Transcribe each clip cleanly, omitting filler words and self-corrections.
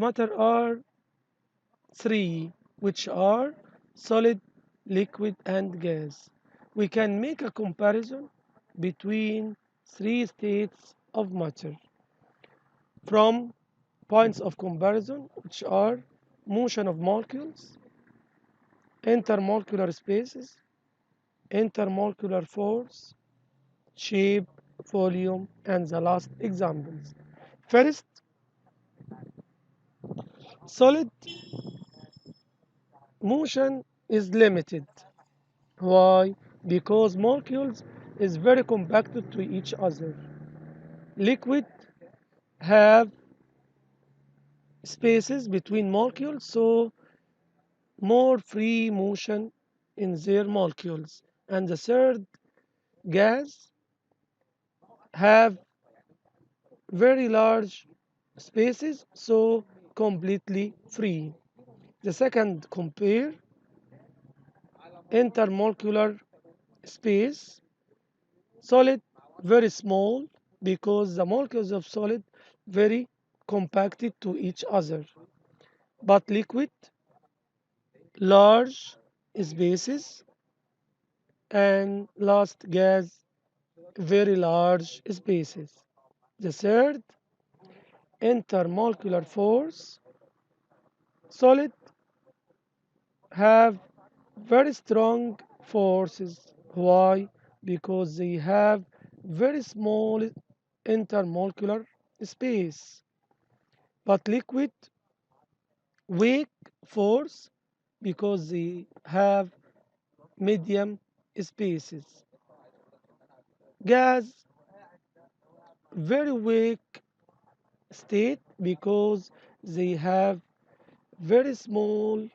matter are three, which are solid, liquid, and gas. We can make a comparison between three states of matter from points of comparison, which are motion of molecules, intermolecular spaces, intermolecular force, shape, volume, and the last examples. First, solid motion is limited. Why? Because molecules is very compacted to each other. Liquid have spaces between molecules, so more free motion in their molecules. And the third, gas have very large spaces, so completely free. The second, compare intermolecular space. Solid very small because the molecules of solid very compacted to each other, but liquid large spaces, and last, gas very large spaces. The third, intermolecular force. Solid have very strong forces. Why? Because they have very small intermolecular space. But liquid weak force because they have medium spaces. Gas very weak state because they have very small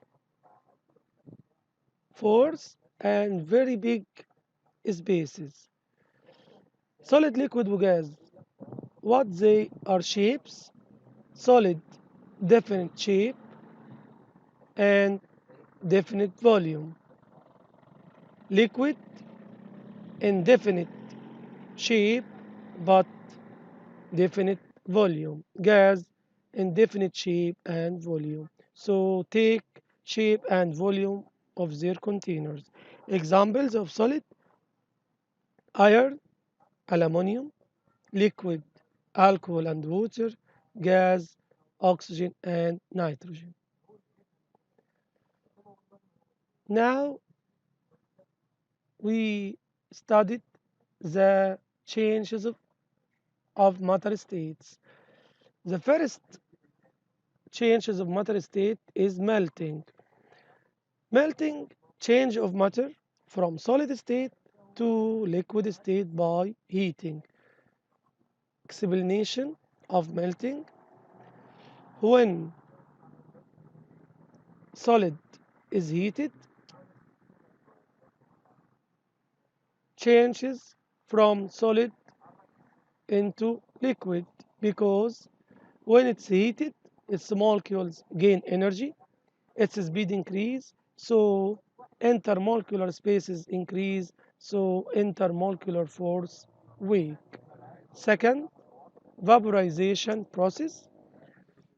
force and very big spaces. Solid, liquid, وgas. What they are shapes? Solid, definite shape and definite volume. Liquid, indefinite shape but definite volume. Gas, indefinite shape and volume. So take shape and volume of their containers. Examples of solid: iron, aluminum; liquid, alcohol and water; gas, oxygen and nitrogen. Now we studied the changes of matter states. The first changes of matter state is melting. Melting, change of matter from solid state to liquid state by heating. Explanation of melting: when solid is heated, changes from solid into liquid, because when it's heated, its molecules gain energy, its speed increase, so intermolecular spaces increase, so intermolecular force weak. Second, vaporization process.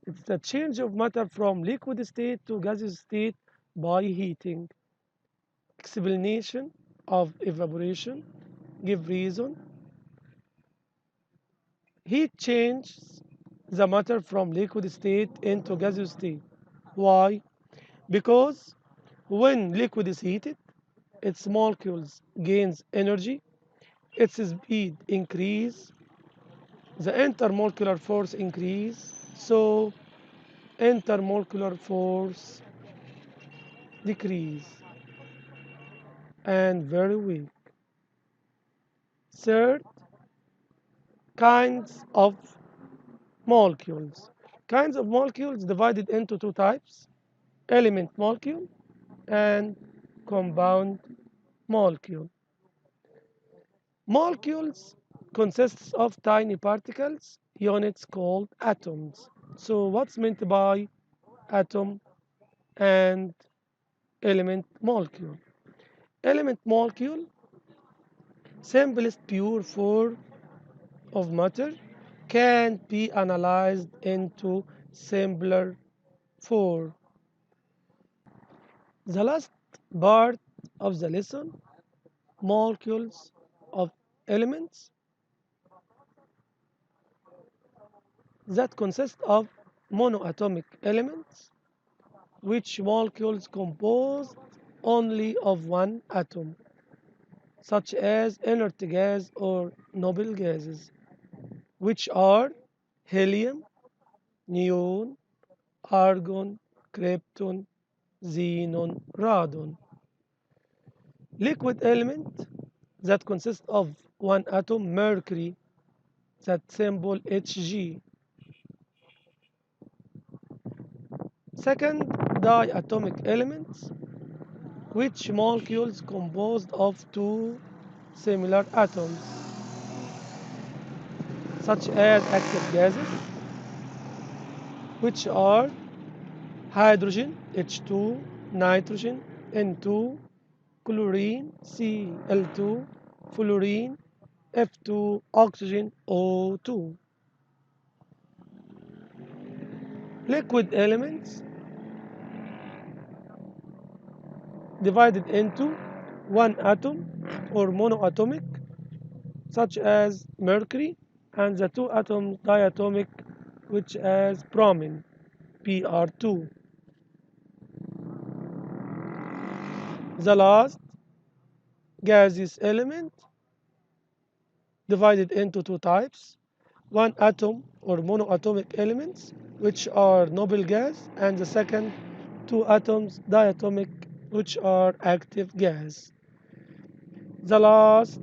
It's the change of matter from liquid state to gaseous state by heating. Explanation of evaporation: give reason. Heat changes the matter from liquid state into gaseous state. Why? Because when liquid is heated, its molecules gains energy, its speed increase, the intermolecular force increase, so intermolecular force decrease and very weak. Third, kinds of molecules. Kinds of molecules divided into two types: element molecule and compound molecule. Molecules consists of tiny particles, units called atoms. So what's meant by atom and element molecule? Element molecule, simplest pure form of matter, can be analyzed into simpler 4. The last part of the lesson, molecules of elements that consist of monoatomic elements, which molecules composed only of one atom, such as inert gas or noble gases, which are helium, neon, argon, krypton, xenon, radon. Liquid element that consists of one atom, mercury, that symbol Hg. Second, diatomic elements, which molecules composed of two similar atoms, such as active gases, which are hydrogen, H2, nitrogen, N2, chlorine, Cl2, fluorine, F2, oxygen, O2. Liquid elements divided into one atom or monoatomic, such as mercury, and the two atoms diatomic, which as bromine, Pr2. The last gaseous element divided into two types, one atom or monoatomic elements, which are noble gas, and the second two atoms diatomic, which are active gas. The last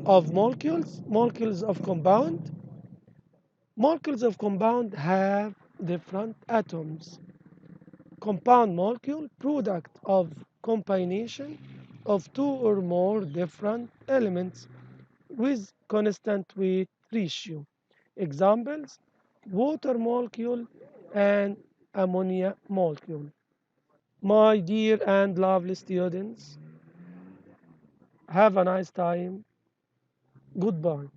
of molecules, molecules of compound. Molecules of compound have different atoms. Compound molecule, product of combination of two or more different elements with constant weight ratio. Examples, water molecule and ammonia molecule. My dear and lovely students, have a nice time. Goodbye.